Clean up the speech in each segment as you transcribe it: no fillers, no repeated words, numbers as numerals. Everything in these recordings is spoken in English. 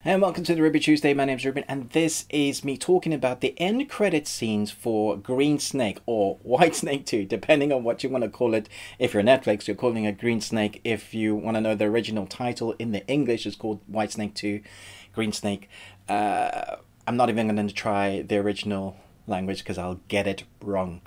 And welcome to the Ruby Tuesday. My name is Ruben, and this is me talking about the end credit scenes for Green Snake or White Snake 2, depending on what you want to call it. If you're Netflix, you're calling it Green Snake. If you want to know the original title in the English, it's called White Snake 2, Green Snake. I'm not even going to try the original language because I'll get it wrong.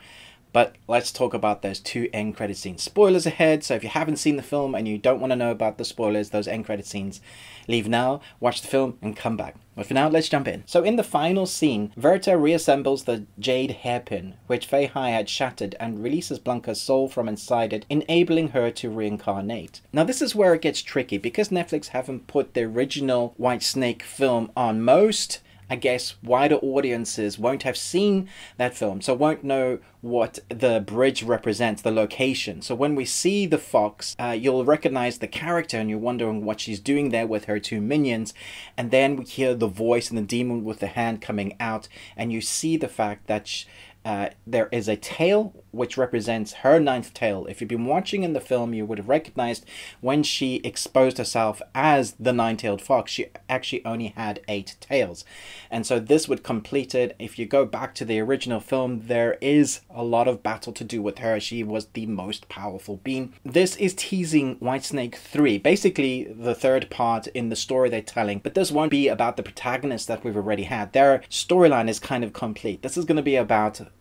But let's talk about those two end credit scenes. Spoilers ahead, so if you haven't seen the film and you don't want to know about the spoilers, those end credit scenes, leave now, watch the film, and come back. But for now, let's jump in. So in the final scene, Verta reassembles the jade hairpin, which Fei Hai had shattered, and releases Blanca's soul from inside it, enabling her to reincarnate. Now this is where it gets tricky, because Netflix haven't put the original White Snake film on most, I guess, wider audiences won't have seen that film, so won't know what the bridge represents, the location. So when we see the fox, you'll recognize the character and you're wondering what she's doing there with her two minions. And then we hear the voice and the demon with the hand coming out, and you see the fact that there is a tail which represents her ninth tail. If you've been watching in the film, you would have recognized when she exposed herself as the nine-tailed fox, she actually only had 8 tails. And so this would complete it. If you go back to the original film, there is a lot of battle to do with her. She was the most powerful being. This is teasing White Snake 3, basically the third part in the story they're telling, but this won't be about the protagonists that we've already had. Their storyline is kind of complete. This is going to be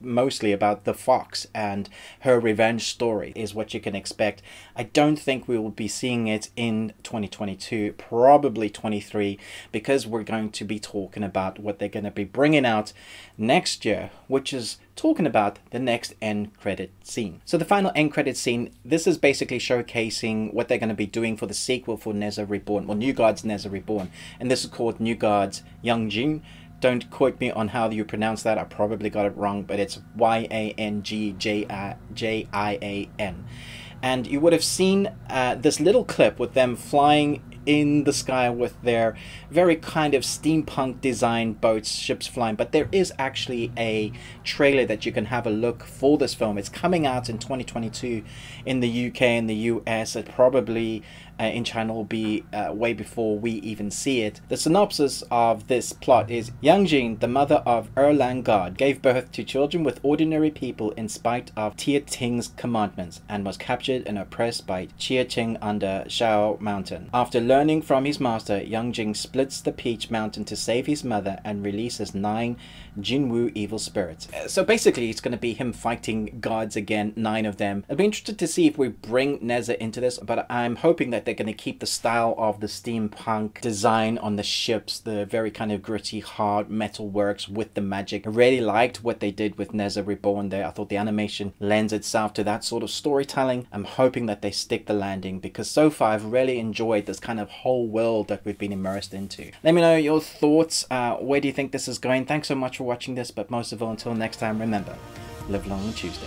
mostly about the fox, and her revenge story is what you can expect. I don't think we will be seeing it in 2022, probably 23, because we're going to be talking about what they're going to be bringing out next year, which is talking about the next end credit scene. So the final end credit scene, this is basically showcasing what they're going to be doing for the sequel for Nezha Reborn, or New Gods Nezha Reborn, and this is called New Gods Yangjin. Don't quote me on how you pronounce that. I probably got it wrong, but it's Yangjin. And you would have seen this little clip with them flying in the sky with their very kind of steampunk designed boats, ships flying. But there is actually a trailer that you can have a look for this film. It's coming out in 2022 in the UK and the US. It probably in China will be way before we even see it. The synopsis of this plot is: Yangjin, the mother of Erlang God, gave birth to children with ordinary people in spite of Tia Ting's commandments, and was captured and oppressed by Chia Ting under Shao Mountain. After learning from his master, Yangjin splits the Peach Mountain to save his mother and releases 9 Jinwu evil spirits. So basically it's going to be him fighting gods again, 9 of them. I'll be interested to see if we bring Nezha into this, but I'm hoping that they're going to keep the style of the steampunk design on the ships, the very kind of gritty hard metal works with the magic. I really liked what they did with Nezha Reborn there. I thought the animation lends itself to that sort of storytelling. I'm hoping that they stick the landing, because so far I've really enjoyed this kind of whole world that we've been immersed into. Let me know your thoughts. Where do you think this is going? Thanks so much for watching this, but most of all, until next time, remember, live long on Tuesday.